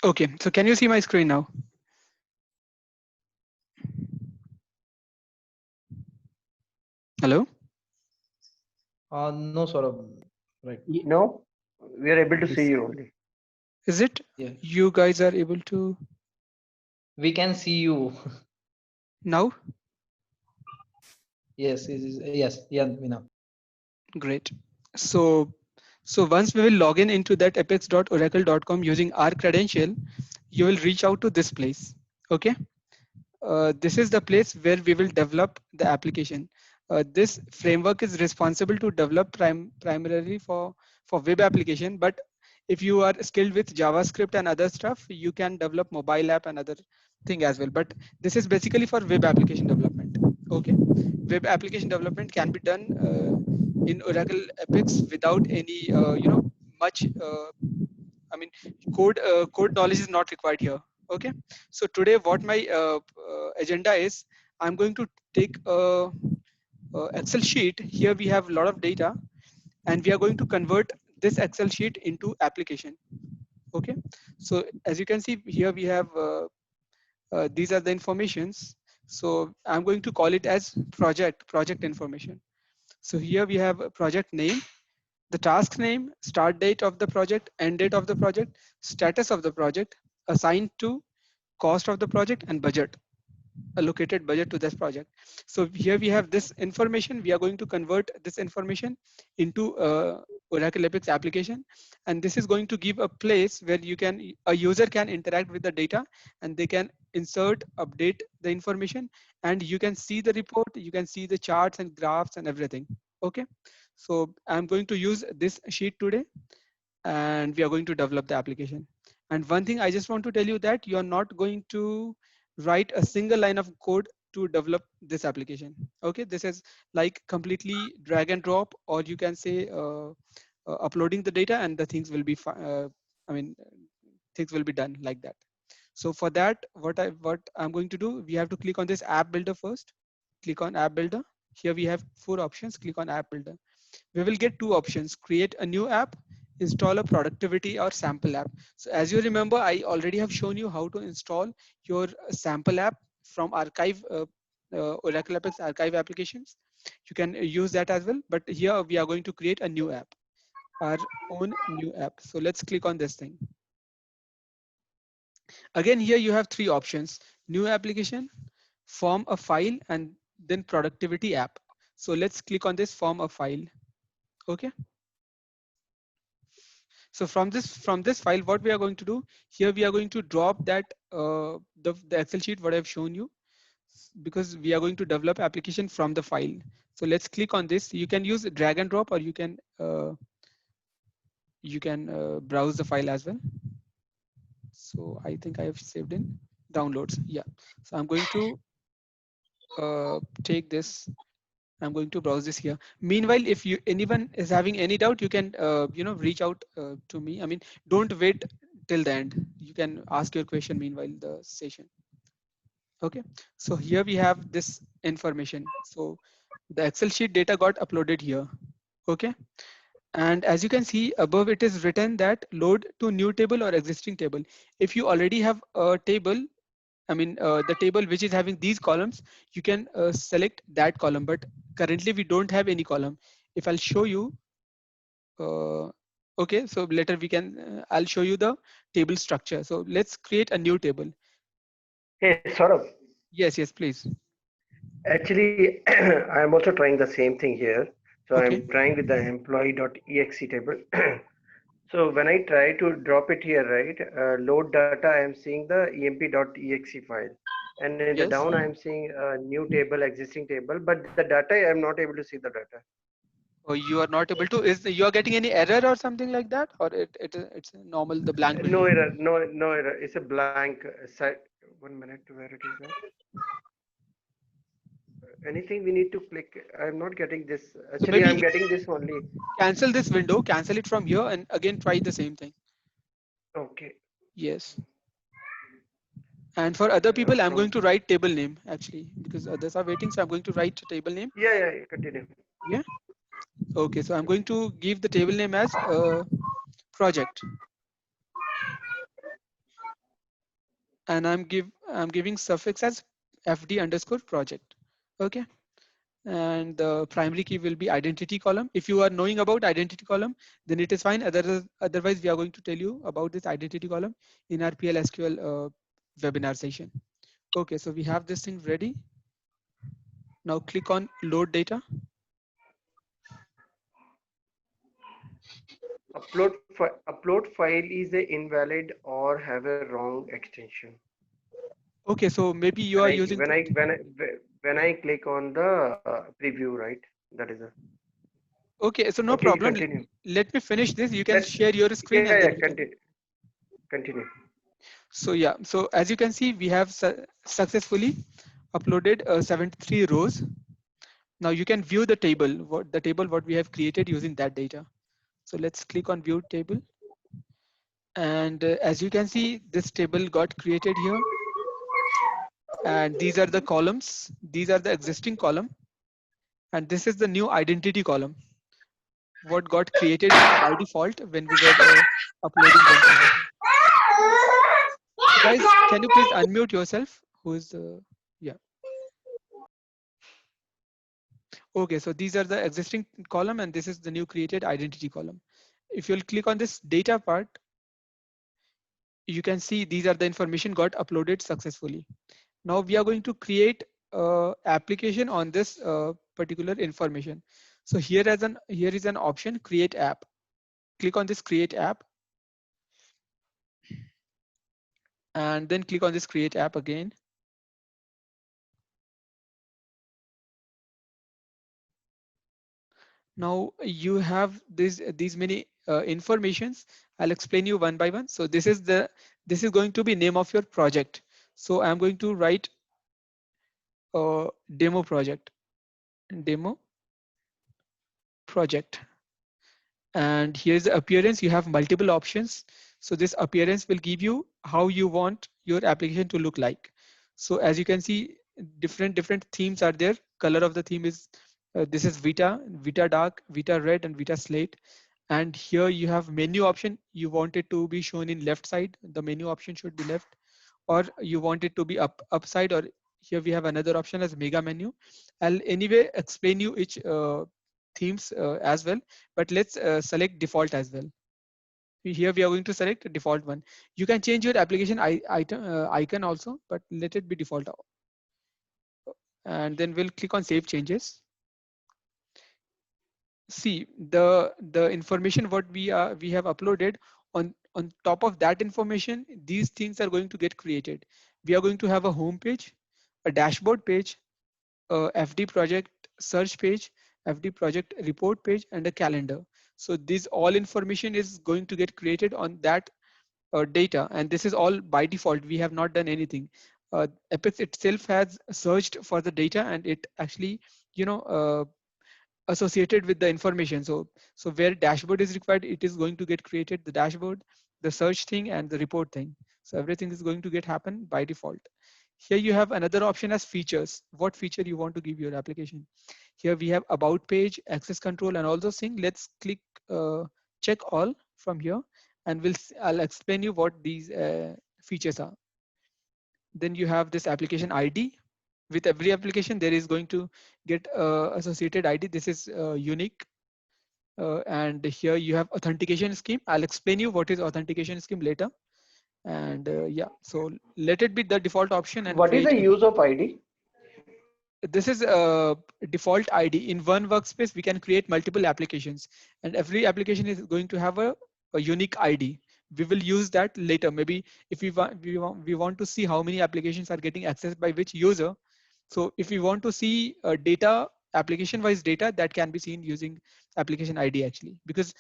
Okay, so can you see my screen now? Hello? No, Saurabh. Right. No, we are able to see Yes. you only. Is it Yeah. you guys are able to We can see you. now? Yes. Yes. Yeah. Now. Great. So, so once we will log into that apex.oracle.com using our credential, you will reach out to this place. Okay. This is the place where we will develop the application. This framework is responsible to develop primarily for web application, but if you are skilled with JavaScript and other stuff, you can develop mobile app and other thing as well. But this is basically for web application development. Okay, web application development can be done in Oracle Apex without any much. I mean, code knowledge is not required here. Okay, so today what my agenda is, I'm going to take a Excel sheet. Here we have a lot of data, and we are going to convert this Excel sheet into application. Okay, so as you can see here, we have these are the informations. So I'm going to call it as project information. So here we have a project name, the task name, start date of the project, end date of the project, status of the project, assigned to, cost of the project, and budget, allocated budget to this project. So here we have this information. We are going to convert this information into Oracle Apex application, and this is going to give a place where a user can interact with the data, and they can insert, update the information, and you can see the report, you can see the charts and graphs and everything. Okay, so I'm going to use this sheet today, and we are going to develop the application. And one thing I just want to tell you, that you are not going to write a single line of code to develop this application. Okay, this is like completely drag and drop, or you can say uploading the data and the things will be I mean things will be done like that. So for that, what I'm going to do, we have to click on this app builder first. Click on app builder. Here we have 4 options. Click on app builder. We will get 2 options: create a new app, install a productivity or sample app. So as you remember, I already have shown you how to install your sample app from archive, Oracle Apex archive applications. You can use that as well, but here we are going to create a new app, our own new app. So let's click on this thing. Again, here you have 3 options: new application, form a file, and then productivity app. So let's click on this form a file. Okay. So from this file, what we are going to do here, we are going to drop that the Excel sheet what I've shown you, because we are going to develop application from the file. So let's click on this. You can use drag and drop, or you can browse the file as well. So I think I have saved in downloads. Yeah. So I'm going to take this. I'm going to browse this here. Meanwhile, if anyone is having any doubt, you can reach out to me. I mean, don't wait till the end. You can ask your question meanwhile the session. Okay. So here we have this information. So the Excel sheet data got uploaded here. Okay. And as you can see above, it is written that load to new table or existing table. If you already have a table, I mean, the table which is having these columns, you can select that column, but currently we don't have any column. If I'll show you, okay, so later we can, I'll show you the table structure. So let's create a new table. Hey, Saurabh. Yes, yes, please. Actually, I am also trying the same thing here. So I'm Okay. trying with the employee.exe table. So when I try to drop it here, right, load data, I am seeing the emp.exe file. And in the Yes. down, I am seeing a new table, existing table, but the data, I am not able to see the data. Or you are not able to, you are getting any error or something like that, or it's normal, the blank No window? error, no error. It's a blank site. 1 minute, where it is now. Anything we need to click. I'm not getting this. So Actually, I'm maybe getting this only. cancel this window, cancel it from here, and again try the same thing. Okay. Yes. And for other people, I'm From going to write table name actually, because others are waiting. So I'm going to write table name. yeah, continue. Yeah. Okay. So I'm going to give the table name as project. and I'm giving suffix as fd underscore project. Okay, and the primary key will be identity column. If you are knowing about identity column, then it is fine. Otherwise, we are going to tell you about this identity column in our PL/SQL webinar session. Okay, so we have this thing ready. Now click on load data. Upload file is a invalid or have a wrong extension. Okay, so maybe you When are I using. when I when I when I click on the preview, right? That is a Okay, so no okay. You problem. continue. Let me finish this. You can Let share your screen and yeah, then we can. continue. So yeah, so as you can see, we have successfully uploaded 73 rows. Now you can view the table, what we have created using that data. So let's click on view table. And as you can see, this table got created here. And these are the columns. These are the existing column. And this is the new identity column, what got created by default when we were uploading the information. So guys, can you please unmute yourself? Who is yeah. Okay, so these are the existing column and this is the new created identity column. If you'll click on this data part, you can see these are the information got uploaded successfully. Now we are going to create application on this particular information. So here is an option, create app. Click on this create app and then click on this create app again. Now you have these many informations. I'll explain you one by one. So this is going to be name of your project. So I'm going to write demo project, demo project. And here's the appearance. You have multiple options. So this appearance will give you how you want your application to look like. So as you can see, different themes are there. Color of the theme is this is Vita dark, Vita red, and Vita slate. And here you have menu option. You want it to be shown in left side. The menu option should be left, or you want it to be upside, or here we have another option as mega menu. I'll anyway explain you each themes as well, but let's select default as well. Here we are going to select the default one. You can change your application item icon also, but let it be default. And then we'll click on save changes. See the information what we have uploaded. On top of that information, these things are going to get created. We are going to have a home page, a dashboard page, FD project search page, FD project report page, and a calendar. So this all information is going to get created on that data, and this is all by default. We have not done anything. Apex itself has searched for the data, and it actually, you know, associated with the information. So where dashboard is required, it is going to get created, the dashboard, the search thing, and the report thing. So everything is going to get happen by default. Here you have another option as features. What feature you want to give your application. Here we have about page, access control, and all those things. Let's click check all from here, and I'll explain you what these features are. Then you have this application ID. With every application, there is going to get associated ID. This is unique. And here you have authentication scheme. I'll explain you what is authentication scheme later. And yeah, so let it be the default option and What is wait. the use of ID? This is a default ID. In one workspace, we can create multiple applications, and every application is going to have a unique ID. We will use that later. Maybe if we want to see how many applications are getting accessed by which user. So if we want to see data, application wise data, that can be seen using application ID actually, because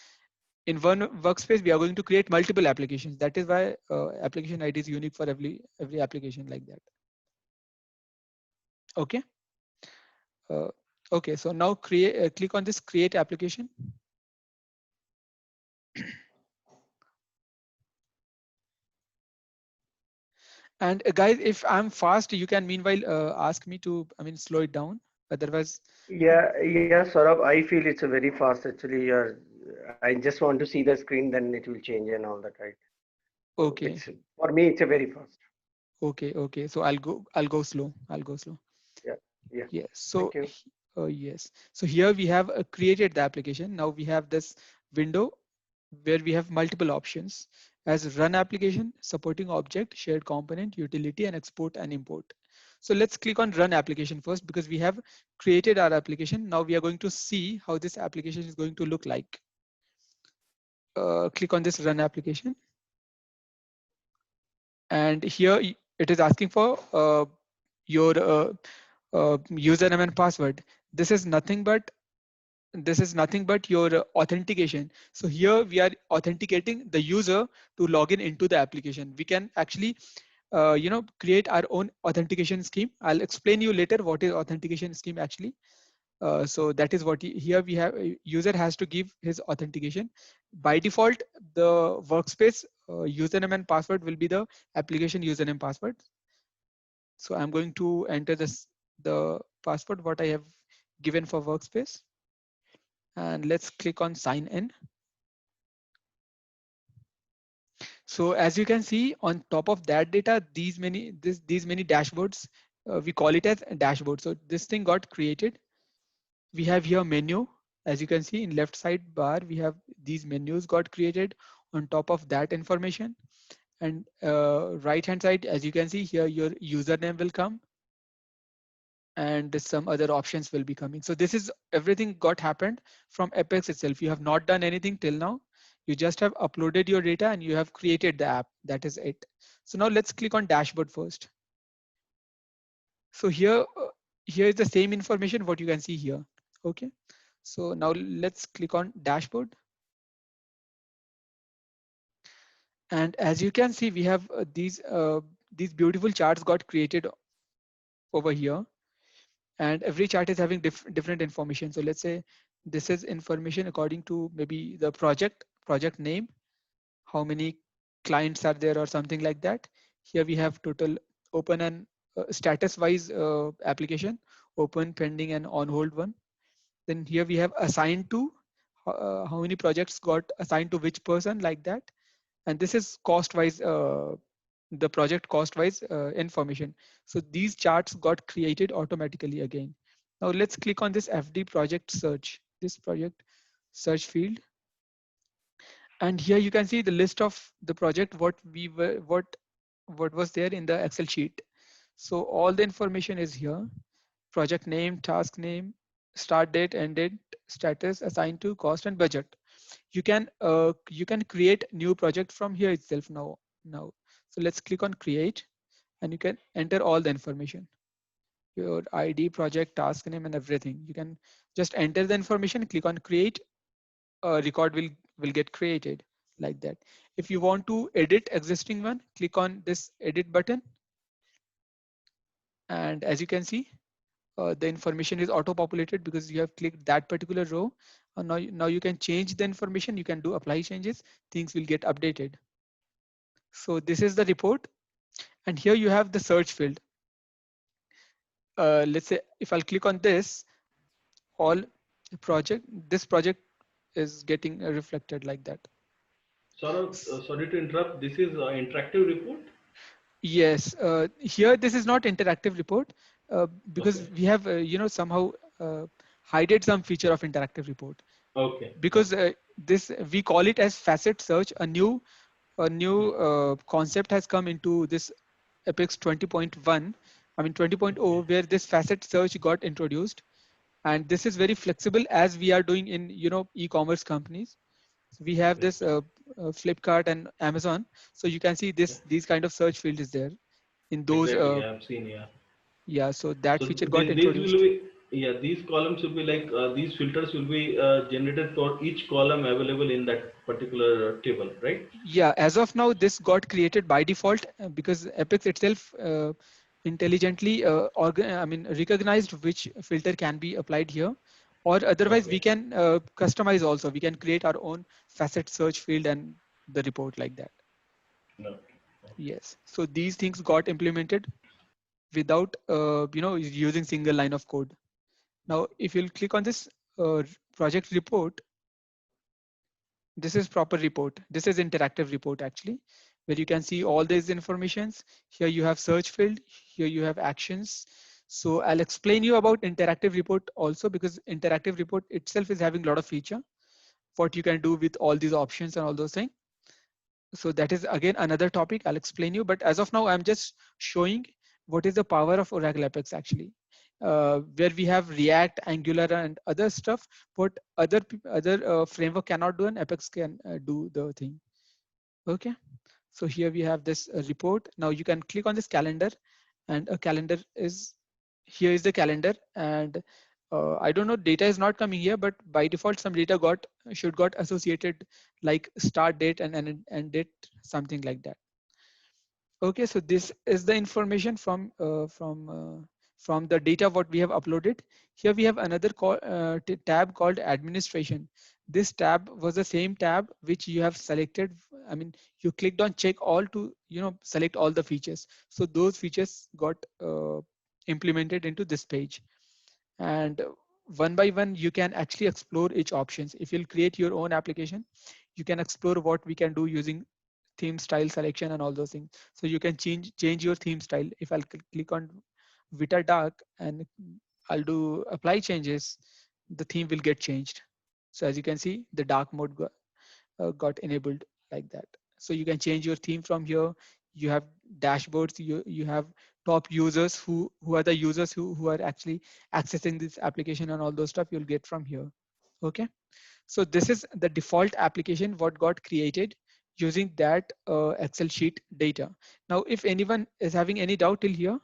in one workspace, we are going to create multiple applications. That is why application ID is unique for every application like that. Okay. Uh, okay, so now click on this create application. And guys, if I'm fast, you can meanwhile ask me to, slow it down. Otherwise, Yeah, Saurabh, I feel it's a very fast actually. I just want to see the screen, then it will change and all that, right? So okay, for me, it's a very fast. Okay. So I'll go slow. I'll go slow. Yeah, yeah. Yes. Thank So you. yes. So here we have created the application. Now we have this window where we have multiple options as run application, supporting object, shared component, utility, and export and import. So let's click on run application first because we have created our application. Now we are going to see how this application is going to look like. Click on this run application. And here it is asking for your username and password. This is nothing but your authentication. So here we are authenticating the user to log in into the application. We can actually create our own authentication scheme. I'll explain you later what is authentication scheme actually. So that is what here we have user has to give his authentication. By default, the workspace username and password will be the application username password. So I'm going to enter the password what I have given for workspace, and let's click on sign in. So as you can see on top of that data, these many dashboards, we call it as a dashboard. So this thing got created. We have here menu. As you can see in left side bar, we have these menus got created on top of that information. And right hand side, as you can see here, your username will come and some other options will be coming. So this is everything got happened from Apex itself. You have not done anything till now. You just have uploaded your data and you have created the app. That is it. So now let's click on dashboard first. So here is the same information what you can see here. Okay. So now let's click on dashboard. And as you can see, we have these beautiful charts got created over here. And every chart is having different information. So let's say this is information according to maybe the project name, how many clients are there or something like that. Here we have total open and status wise application, open, pending, and on hold one. Then here we have assigned to, how many projects got assigned to which person, like that. And this is cost wise, the project cost wise information. So these charts got created automatically again. Now let's click on this FD project search, this project search field. And here you can see the list of the project, what was there in the Excel sheet. So all the information is here: project name, task name, start date, end date, status, assigned to, cost, and budget. You can create new project from here itself now. So let's click on create, and you can enter all the information: your ID, project, task name, and everything. You can just enter the information, click on create. A record will get created like that. If you want to edit existing one, click on this edit button, and as you can see, the information is auto populated because you have clicked that particular row. Now you can change the information. You can do apply changes. Things will get updated. So this is the report, and here you have the search field. Let's say if I'll click on this, all project, this project is getting reflected like that. Saurabh, sorry to interrupt. This is interactive report. Yes, here this is not interactive report because Okay. we have somehow hided some feature of interactive report, Okay. because this we call it as facet search. A new concept has come into this Apex 20.1, I mean 20.0, where this facet search got introduced, and this is very flexible as we are doing in e-commerce companies. We have this Flipkart and Amazon, so you can see Yeah. these kind of search field is there in those Exactly. Yeah, I've seen. Yeah. yeah, so that So feature got these will introduced. be, yeah, these columns will be like these filters will be generated for each column available in that particular table, right? Yeah, as of now this got created by default because Apex itself intelligently recognized which filter can be applied here, or otherwise we Okay. can customize also. We can create our own facet search field and the report like that. No. Yes, so these things got implemented without using single line of code. Now if you'll click on this project report, this is proper report. This is interactive report actually, where you can see all these informations. Here you have search field, here you have actions. So I'll explain you about interactive report also, because interactive report itself is having a lot of feature, what you can do with all these options and all those things. So that is again another topic I'll explain you, but as of now I'm just showing what is the power of Oracle Apex actually, where we have React, Angular and other stuff, what other framework cannot do and Apex can do the thing. Okay, so here we have this report. Now you can click on this calendar, and a calendar is, here is the calendar, and I don't know, data is not coming here, but by default some data should got associated, like start date and end date, something like that. Okay, so this is the information from the data what we have uploaded. Here we have another tab called administration. This tab was the same tab which you have selected. I mean, you clicked on check all to select all the features. So those features got implemented into this page, and one by one you can actually explore each options. If you'll create your own application, you can explore what we can do using theme style selection and all those things. So you can change your theme style. If I'll click on Vita Dark and I'll do apply changes, the theme will get changed. So as you can see, the dark mode got enabled like that. So you can change your theme from here. You have dashboards, you have top users, who are the users who are actually accessing this application, and all those stuff you'll get from here. Okay, so this is the default application what got created using that Excel sheet data. Now if anyone is having any doubt till here,